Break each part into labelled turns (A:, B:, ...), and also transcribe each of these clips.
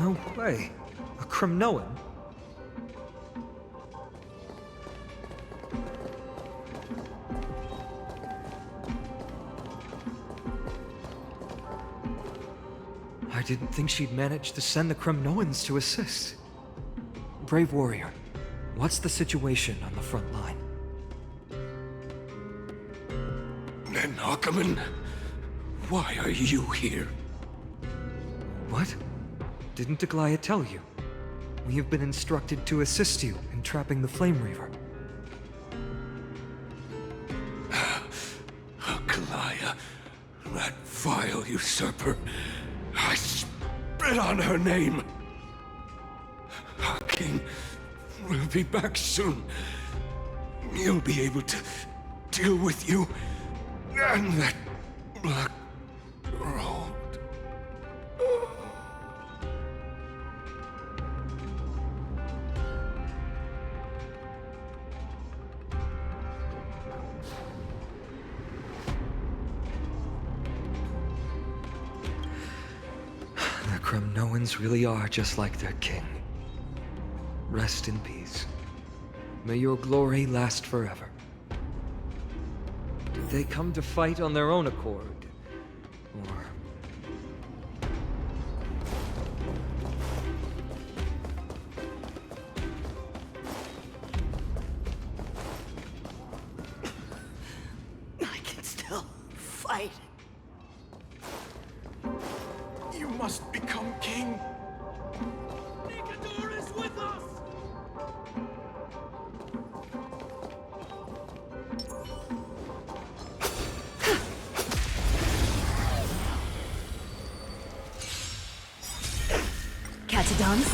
A: No way. A Kremnoan? I didn't think she'd manage to send the Kremnoans to assist. Brave warrior, what's the situation on the front line?
B: Nen Ackerman, why are you here?
A: What? Didn't Aglaya tell you? We have been instructed to assist you in trapping the Flame Reaver.
B: Aglaya, that vile usurper. I spit on her name. Our king will be back soon. He'll be able to deal with you and that black road.
A: The Kremnoans really are just like their king. Rest in peace. May your glory last forever. Did they come to fight on their own accord? Or...
C: I can still fight.
B: You must become king.
C: Nikador is with us!
D: Catch a dance?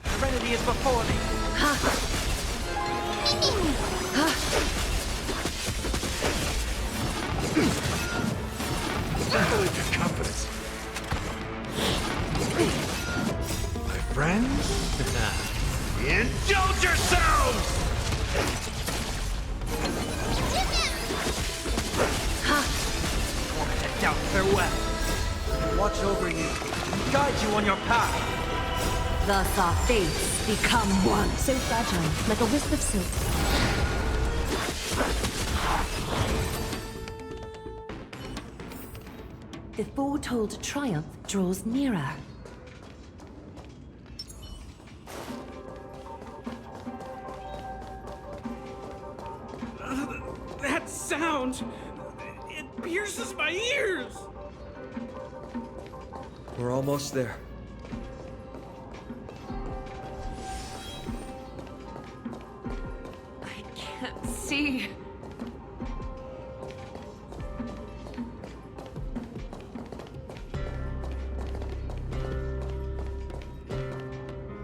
A: Serenity is before me!
B: Battle into confidence. My friends, indulge yourselves!
A: Doubt farewell. Watch over you, guide you on your path.
D: Thus our fates become one. So fragile, like a wisp of silk. The foretold triumph draws nearer.
C: That sound! It pierces my ears!
A: We're almost there.
D: I can't see.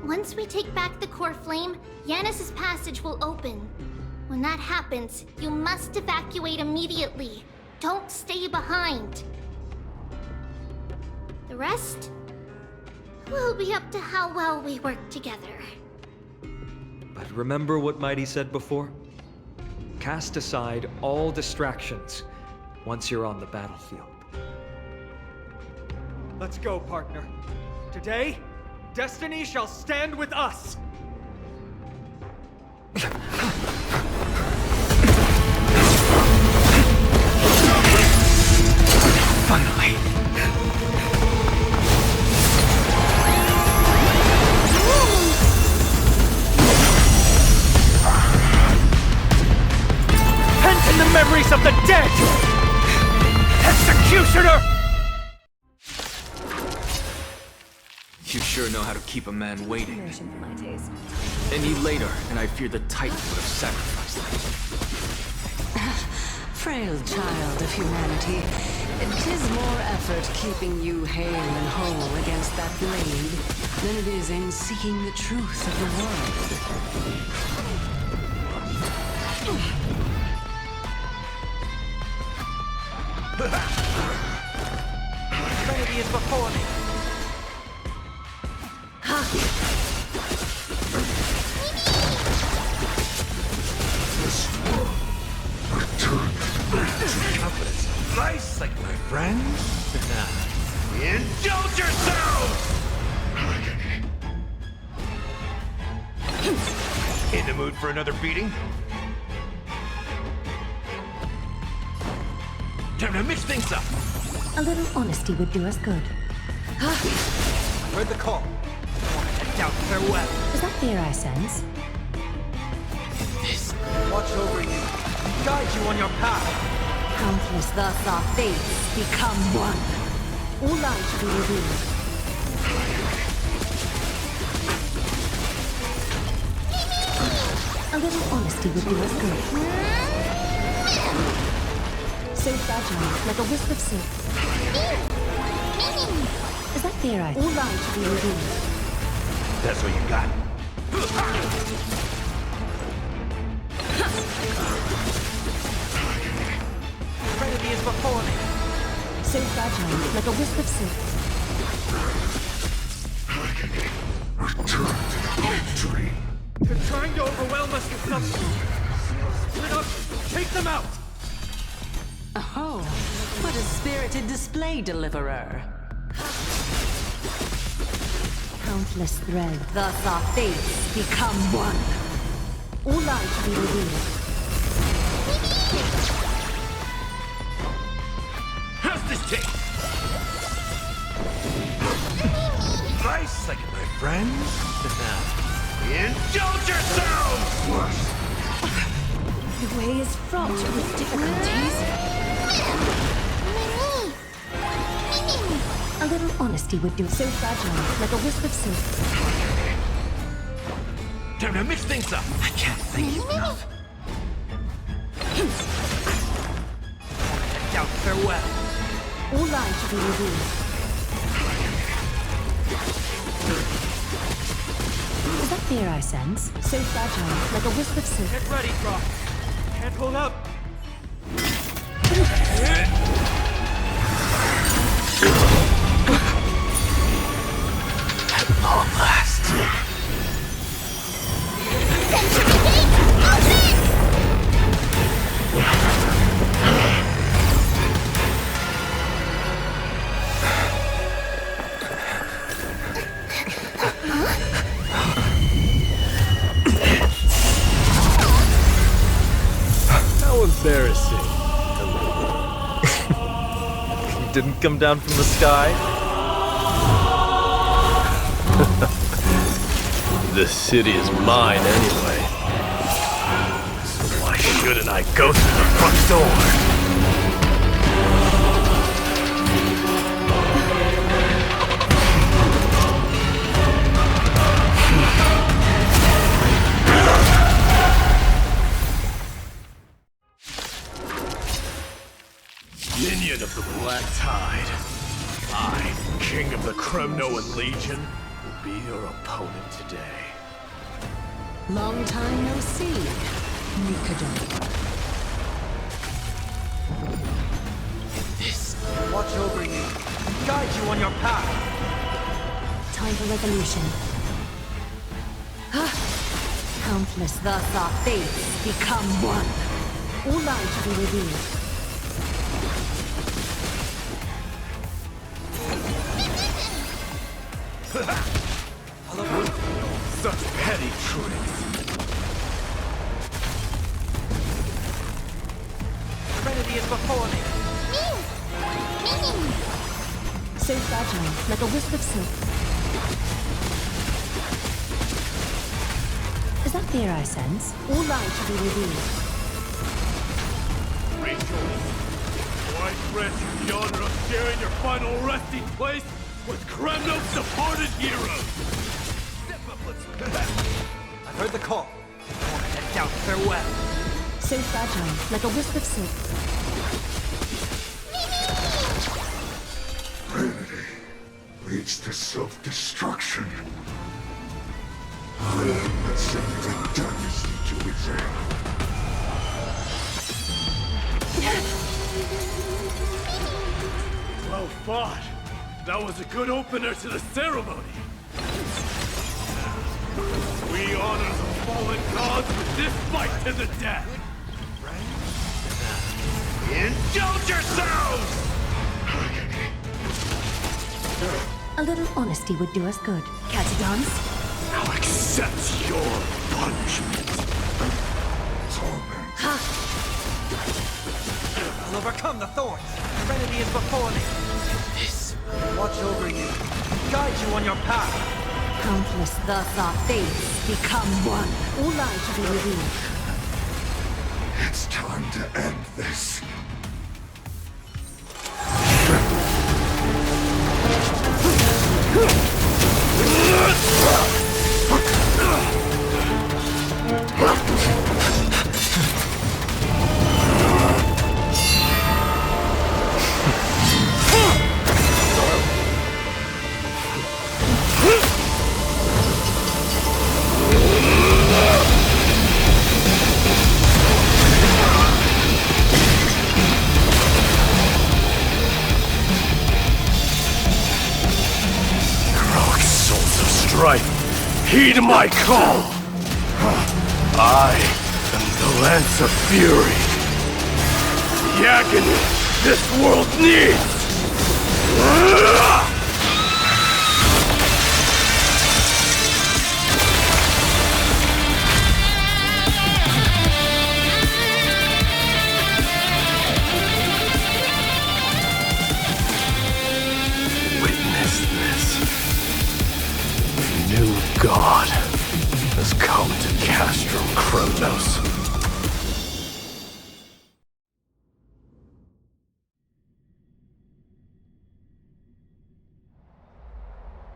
E: Once we take back the core flame, Yanis's passage will open. When that happens, you must evacuate immediately. Don't stay behind. The rest will be up to how well we work together.
A: But remember what Mighty said before? Cast aside all distractions once you're on the battlefield. Let's go, partner. Today, destiny shall stand with us!
B: Finally.
A: Pent in the memories of the dead! Executioner!
F: You sure know how to keep a man waiting.
D: Nourishing for my taste.
F: Any later, and I fear the Titan would have sacrificed them.
G: Frail child of humanity, 'tis more effort keeping you hale and whole against that blade than it is in seeking the truth of the world.
A: Trinity is before me.
B: Confidence. Nice Nice, like my friends? Indulge yourselves! In the mood for another beating? Time to mix things up!
D: A little honesty would do us good.
A: Heard the call. Down, farewell.
D: Is that fear I sense?
A: Watch over you. Guide you on your path.
D: Countless thus our fates become one. All light to be revealed. A little honesty would do us good. So fragile, like a wisp of silk. Is that fear I? All light to be revealed.
B: That's what you got.
A: Trinity is before me.
D: So fragile, like a wisp of silk.
C: They're trying to overwhelm us with something. Split up, take them out!
G: Oh, what a spirited display, deliverer.
D: Countless threads, thus our fates become one. All light to be revealed.
B: How's this taste? Nice, like my friends? Indulge yourselves!
D: The way is fraught with difficulties. A little honesty would do. So fragile, like a wisp of silk.
B: Time to mix things up!
A: I can't thank you enough. Down, farewell.
D: All light to be revealed. Is that fear I sense? So fragile, like a wisp of silk.
C: Get ready, Brock. Can't hold up.
B: At long last.
H: How embarrassing. You didn't come down from the sky? The city is mine anyway. So why shouldn't I go through the front door? Minion of the Black Tide, I, King of the Kremnoan Legion, will be your opponent today.
G: Long time no see, Mikado.
A: Watch over you. Guide you on your path.
D: Time for resolution. Countless thus our fates become one. All light to be revealed.
B: Such petty tricks.
A: Trinity is before me.
D: So fragile, like a wisp of silk. Is that fear I sense? All light to be revealed.
B: Rejoice.
H: I grant you the honor of sharing your final resting place with Kremno's departed heroes.
B: Step up, let's...
A: I've heard the call. Head down, farewell.
D: So fragile, like a wisp of silk.
I: Vanity leads to self-destruction. Let's send you dynasty to its end.
H: Well fought. That was a good opener to the ceremony. We honor the fallen gods with this fight to the death.
B: Indulge yourselves!
D: A little honesty would do us good. Catidons?
H: I'll accept your punishment.
C: I'll overcome the thorns. Serenity is before me.
F: This.
C: Watch over you. Guide you on your path.
D: Countless thus our fates become one. All light to be revealed.
I: It's time to end this.
H: Heroic souls of strife, heed my call! I am the Lance of Fury. The agony this world needs! Witness this. The new god has come to Castrum Kremnos.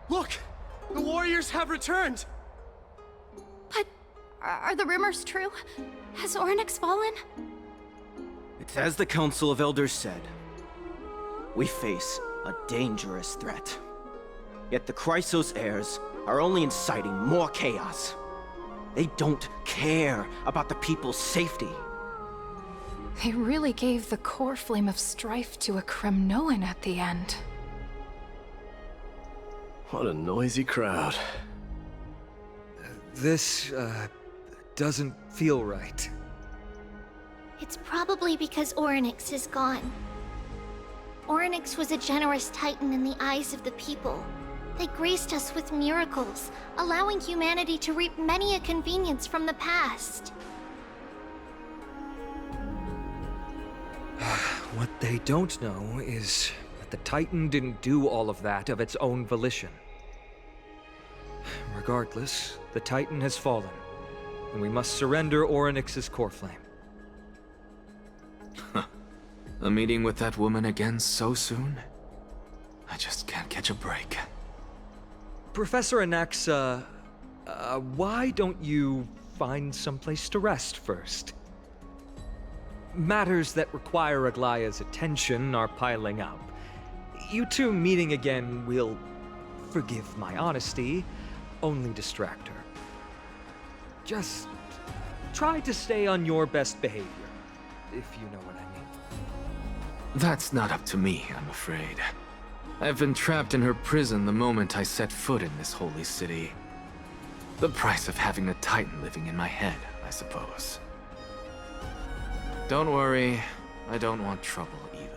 C: Look! The warriors have returned!
E: But are the rumors true? Has Ornyx fallen?
F: It's as the Council of Elders said. We face a dangerous threat. Yet the Chrysos heirs are only inciting more chaos. They don't care about the people's safety.
J: They really gave the core flame of strife to a Kremnoan at the end.
H: What a noisy crowd.
A: This, doesn't feel right.
E: It's probably because Ornyx is gone. Ornyx was a generous titan in the eyes of the people. They graced us with miracles, allowing humanity to reap many a convenience from the past.
A: What they don't know is that the Titan didn't do all of that of its own volition. Regardless, the Titan has fallen, and we must surrender Ornyx's core flame.
F: A meeting with that woman again so soon? I just can't catch a break.
A: Professor Anaxa, why don't you find someplace to rest first? Matters that require Aglaya's attention are piling up. You two meeting again will, forgive my honesty, only distract her. Just try to stay on your best behavior, if you know what I mean.
F: That's not up to me, I'm afraid. I've been trapped in her prison the moment I set foot in this holy city. The price of having a Titan living in my head, I suppose. Don't worry, I don't want trouble either.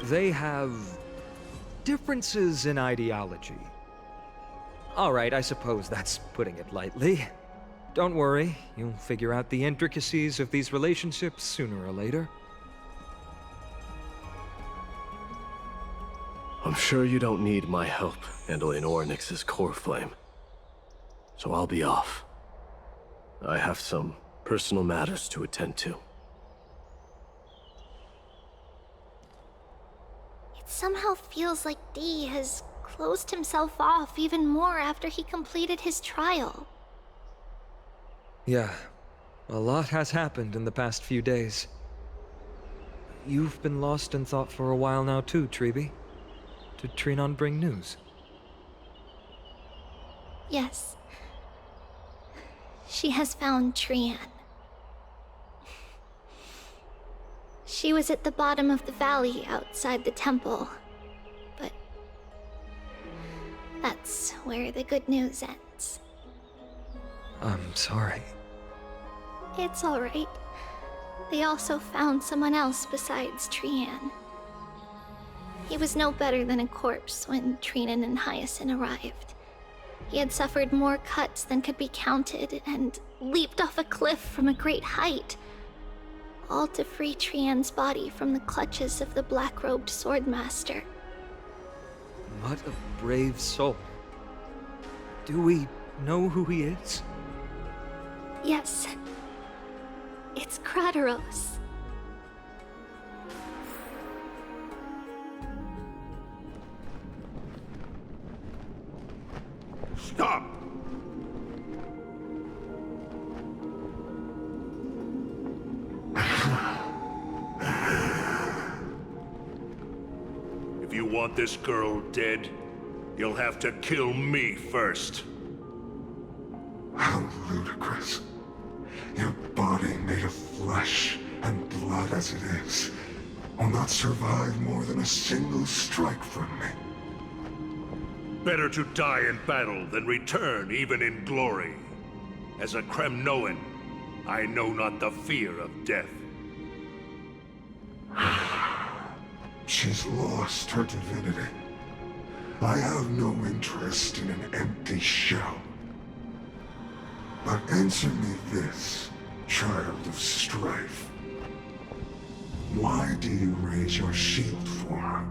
A: They have differences in ideology. All right, I suppose that's putting it lightly. Don't worry, you'll figure out the intricacies of these relationships sooner or later.
H: I'm sure you don't need my help handling Ornyx's core flame. So I'll be off. I have some personal matters to attend to.
E: It somehow feels like D has closed himself off even more after he completed his trial.
A: Yeah, a lot has happened in the past few days. You've been lost in thought for a while now too, Treeby. Did Trinon bring news?
E: Yes. She has found Trian. She was at the bottom of the valley outside the temple. But that's where the good news ends.
A: I'm sorry.
E: It's alright. They also found someone else besides Trian. He was no better than a corpse when Trinan and Hyacinth arrived. He had suffered more cuts than could be counted and leaped off a cliff from a great height, all to free Trian's body from the clutches of the black-robed swordmaster.
A: What a brave soul. Do we know who he is?
E: Yes. It's Krateros.
B: Stop! If you want this girl dead, you'll have to kill me first.
I: How ludicrous. Your body made of flesh and blood as it is will not survive more than a single strike from me.
B: Better to die in battle than return even in glory. As a Kremnoan, I know not the fear of death.
I: She's lost her divinity. I have no interest in an empty shell. But answer me this, child of strife. Why do you raise your shield for her?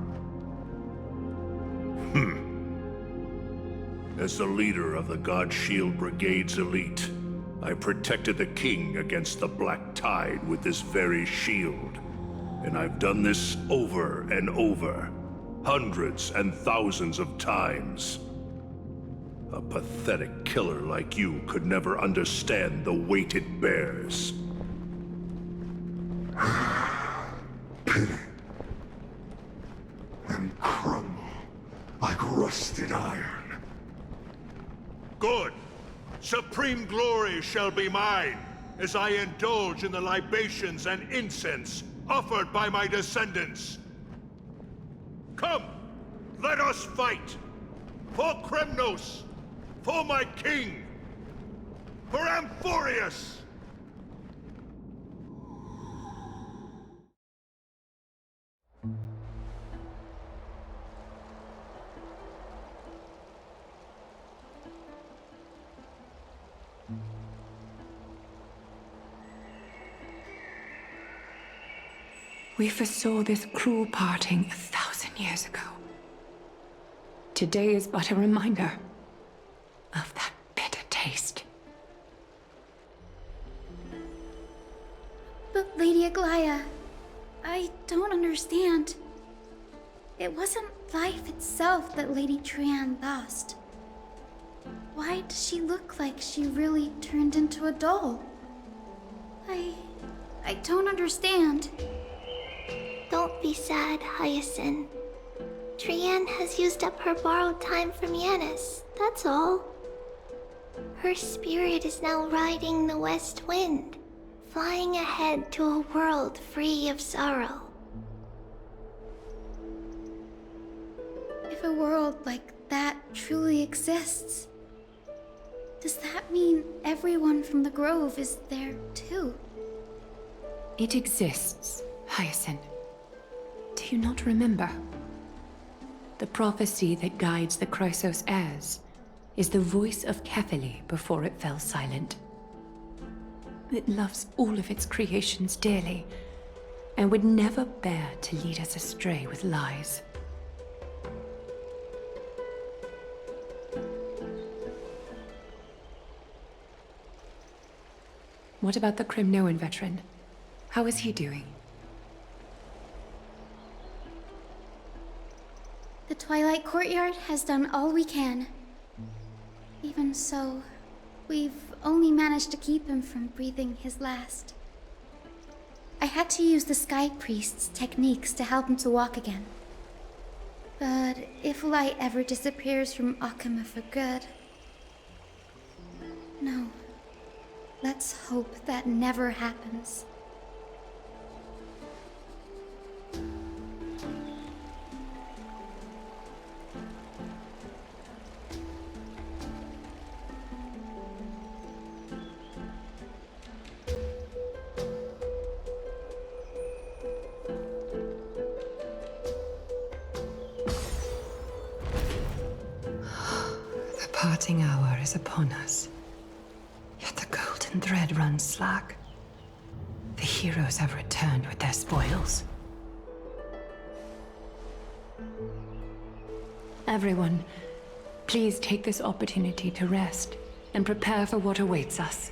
B: As the leader of the God Shield Brigade's elite, I protected the king against the Black Tide with this very shield. And I've done this over and over, hundreds and thousands of times. A pathetic killer like you could never understand the weight it bears.
I: Pity. And crumble like rusted iron.
B: Good. Supreme glory shall be mine, as I indulge in the libations and incense offered by my descendants. Come, let us fight! For Kremnos! For my king! For Amphorius!
J: We foresaw this cruel parting 1,000 years ago. Today is but a reminder of that bitter taste.
K: But Lady Aglaya, I don't understand. It wasn't life itself that Lady Trian lost. Why does she look like she really turned into a doll? I don't understand.
E: Don't be sad, Hyacinth. Trian has used up her borrowed time from Yanis, that's all. Her spirit is now riding the west wind, flying ahead to a world free of sorrow.
K: If a world like that truly exists, does that mean everyone from the Grove is there too?
J: It exists, Hyacinth. Do you not remember? The prophecy that guides the Chrysos heirs is the voice of Kefili before it fell silent. It loves all of its creations dearly, and would never bear to lead us astray with lies. What about the Kremnoan veteran? How is he doing?
K: The Twilight Courtyard has done all we can. Even so, we've only managed to keep him from breathing his last. I had to use the Sky Priest's techniques to help him to walk again. But if light ever disappears from Akama for good... No. Let's hope that never happens.
J: parting hour is upon us. Yet the golden thread runs slack. The heroes have returned with their spoils. Everyone, please take this opportunity to rest and prepare for what awaits us.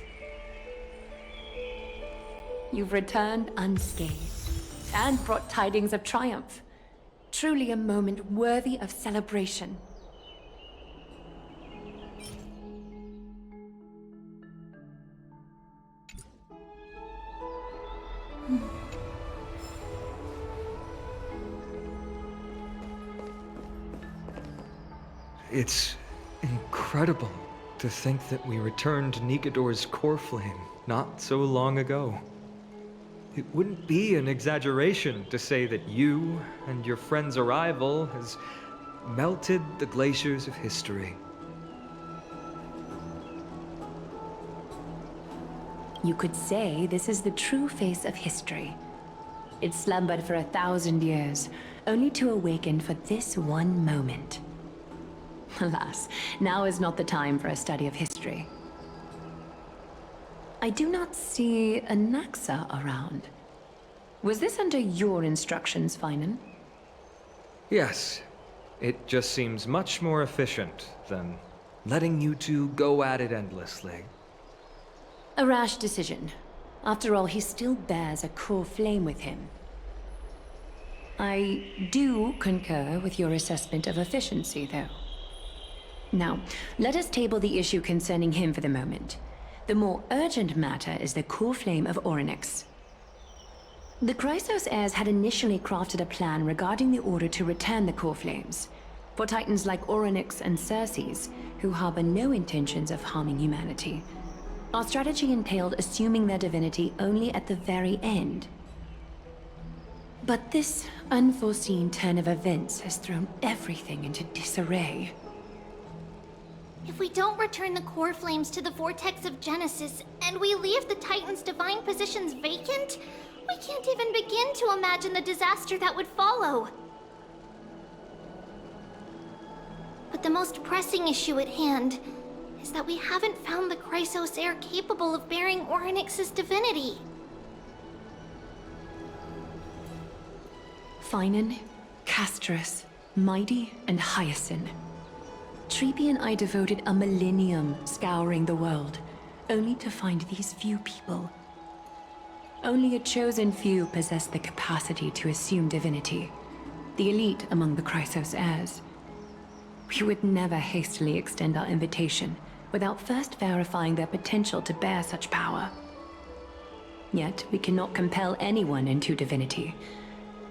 J: You've returned unscathed and brought tidings of triumph. Truly a moment worthy of celebration.
A: It's incredible to think that we returned Nikador's core flame not so long ago. It wouldn't be an exaggeration to say that you and your friend's arrival has melted the glaciers of history.
J: You could say this is the true face of history. It slumbered for 1,000 years, only to awaken for this one moment. Alas, now is not the time for a study of history. I do not see a Naxa around. Was this under your instructions, Finan?
A: Yes, it just seems much more efficient than letting you two go at it endlessly.
J: A rash decision. After all, he still bears a core flame with him. I do concur with your assessment of efficiency, though. Now, let us table the issue concerning him for the moment. The more urgent matter is the core flame of Orynyx. The Chrysos heirs had initially crafted a plan regarding the order to return the core flames, for titans like Orynyx and Circes, who harbor no intentions of harming humanity. Our strategy entailed assuming their divinity only at the very end. But this unforeseen turn of events has thrown everything into disarray.
E: If we don't return the core flames to the vortex of Genesis, and we leave the Titan's divine positions vacant, we can't even begin to imagine the disaster that would follow. But the most pressing issue at hand is that we haven't found the Chrysos heir capable of bearing Orynyx's divinity.
J: Finan, Castrus, Mighty, and Hyacinth. Treepy and I devoted a millennium scouring the world, only to find these few people. Only a chosen few possess the capacity to assume divinity, the elite among the Chrysos heirs. We would never hastily extend our invitation without first verifying their potential to bear such power. Yet we cannot compel anyone into divinity,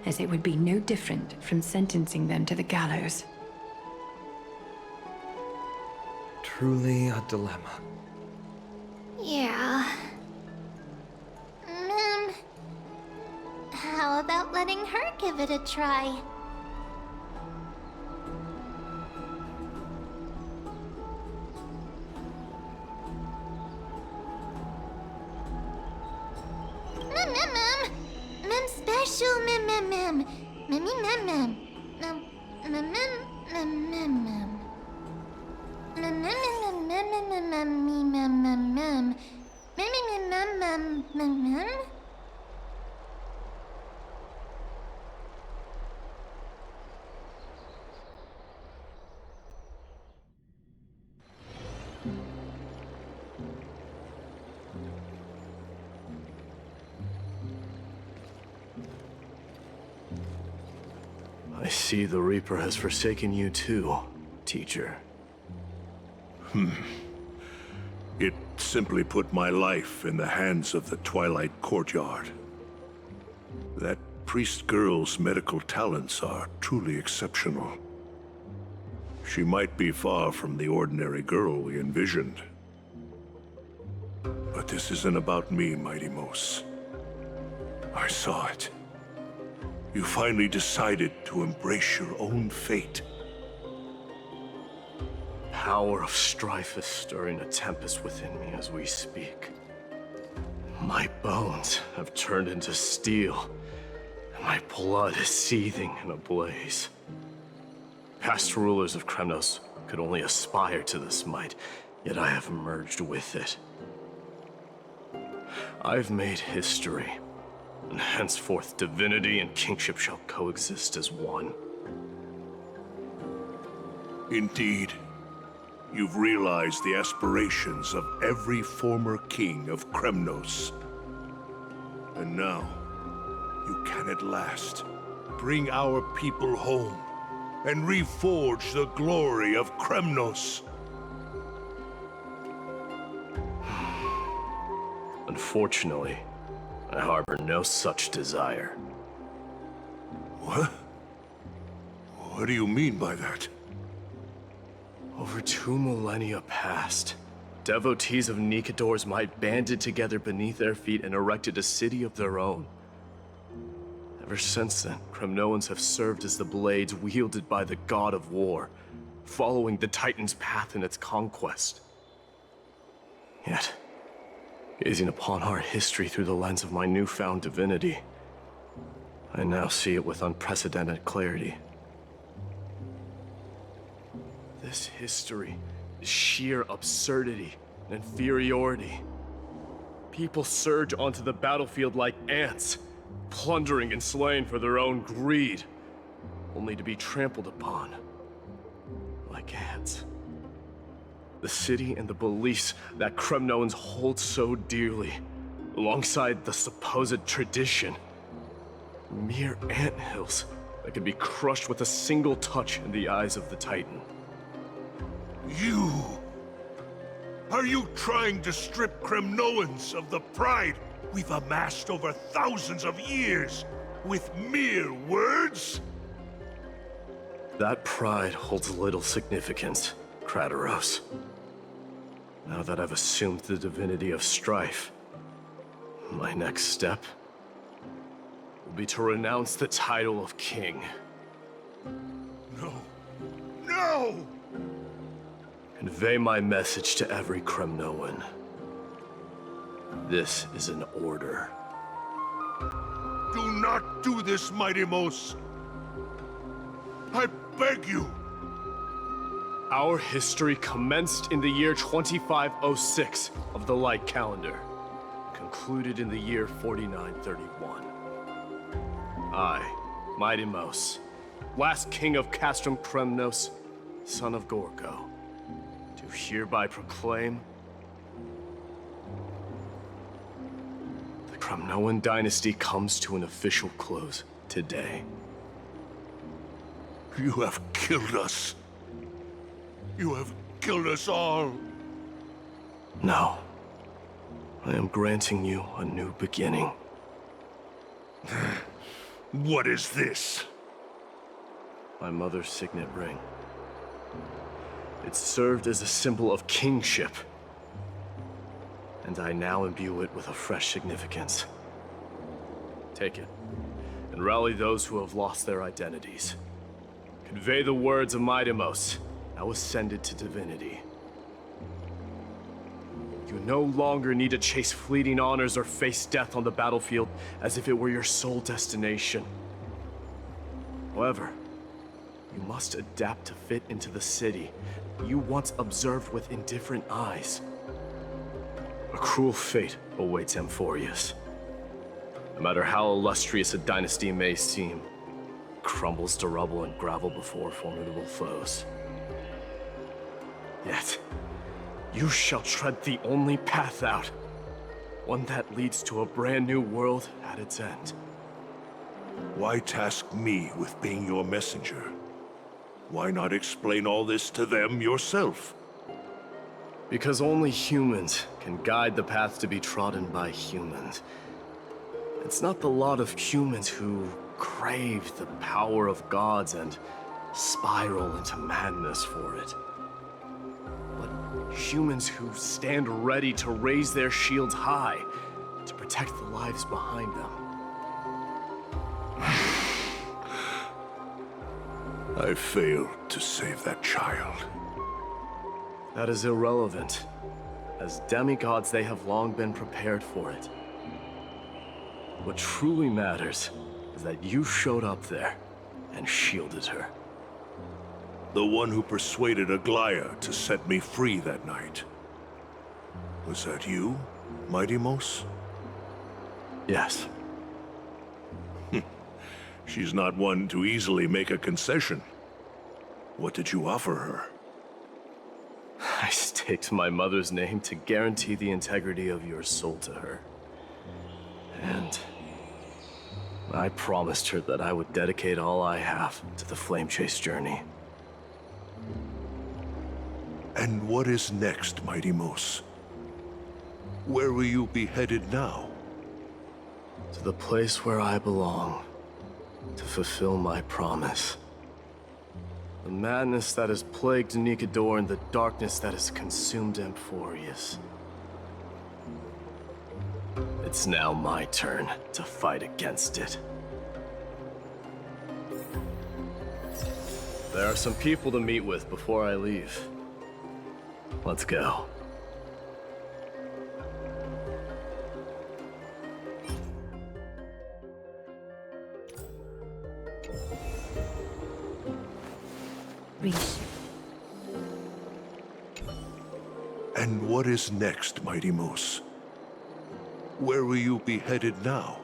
J: as it would be no different from sentencing them to the gallows.
A: Truly a dilemma.
E: Yeah. How about letting her give it a try? Mem special mem.
H: I see the Reaper has forsaken you too, teacher.
B: It simply put my life in the hands of the Twilight Courtyard. That priest girl's medical talents are truly exceptional. She might be far from the ordinary girl we envisioned. But this isn't about me, Mighty Mos. I saw it. You finally decided to embrace your own fate.
H: Power of strife is stirring a tempest within me as we speak. My bones have turned into steel, and my blood is seething in a blaze. Past rulers of Kremnos could only aspire to this might, yet I have merged with it. I've made history, and henceforth divinity and kingship shall coexist as one.
B: Indeed, you've realized the aspirations of every former king of Kremnos. And now, you can at last bring our people home and reforge the glory of Kremnos.
H: Unfortunately, I harbor no such desire.
B: What? What do you mean by that?
H: Over 2 millennia past, devotees of Nikador's might banded together beneath their feet and erected a city of their own. Ever since then, Kremnoans have served as the blades wielded by the god of war, following the Titan's path in its conquest. Yet, gazing upon our history through the lens of my newfound divinity, I now see it with unprecedented clarity. This history is sheer absurdity and inferiority. People surge onto the battlefield like ants, plundering and slaying for their own greed, only to be trampled upon like ants. The city and the beliefs that Kremnoans hold so dearly, alongside the supposed tradition, mere anthills that could be crushed with a single touch in the eyes of the Titan.
B: You... Are you trying to strip Kremnoans of the pride we've amassed over thousands of years with mere words?
H: That pride holds little significance, Kratoros. Now that I've assumed the divinity of strife, my next step will be to renounce the title of king.
B: No. No!
H: Convey my message to every Kremnoan. This is an order.
B: Do not do this, Mighty Mos. I beg you.
H: Our history commenced in the year 2506 of the Light Calendar, concluded in the year 4931. I, Mighty Mos, last king of Castrum Kremnos, son of Gorgo, do hereby proclaim the Kremnoan dynasty comes to an official close today.
B: You have killed us. You have killed us all.
H: No. I am granting you a new beginning.
B: What is this?
H: My mother's signet ring. It served as a symbol of kingship, and I now imbue it with a fresh significance. Take it, and rally those who have lost their identities. Convey the words of Mighty Mos, now ascended to divinity. You no longer need to chase fleeting honors or face death on the battlefield as if it were your sole destination. However, you must adapt to fit into the city you once observed with indifferent eyes. A cruel fate awaits Amphorius. No matter how illustrious a dynasty may seem, it crumbles to rubble and gravel before formidable foes. Yet, you shall tread the only path out, one that leads to a brand new world at its end.
B: Why task me with being your messenger? Why not explain all this to them yourself?
H: Because only humans can guide the path to be trodden by humans. It's not the lot of humans who crave the power of gods and spiral into madness for it. But humans who stand ready to raise their shields high to protect the lives behind them.
B: I failed to save that child.
H: That is irrelevant. As demigods, they have long been prepared for it. What truly matters is that you showed up there and shielded her.
B: The one who persuaded Aglaya to set me free that night. Was that you, Mighty Mos?
H: Yes.
B: She's not one to easily make a concession. What did you offer her?
H: I staked my mother's name to guarantee the integrity of your soul to her. And I promised her that I would dedicate all I have to the Flame Chase journey.
B: And what is next, Mighty Mos? Where will you be headed now?
H: To the place where I belong, to fulfill my promise. The madness that has plagued Nikador and the darkness that has consumed Amphorius. It's now my turn to fight against it. There are some people to meet with before I leave. Let's go.
D: Reach.
B: And what is next, Mighty Mos? Where will you be headed now?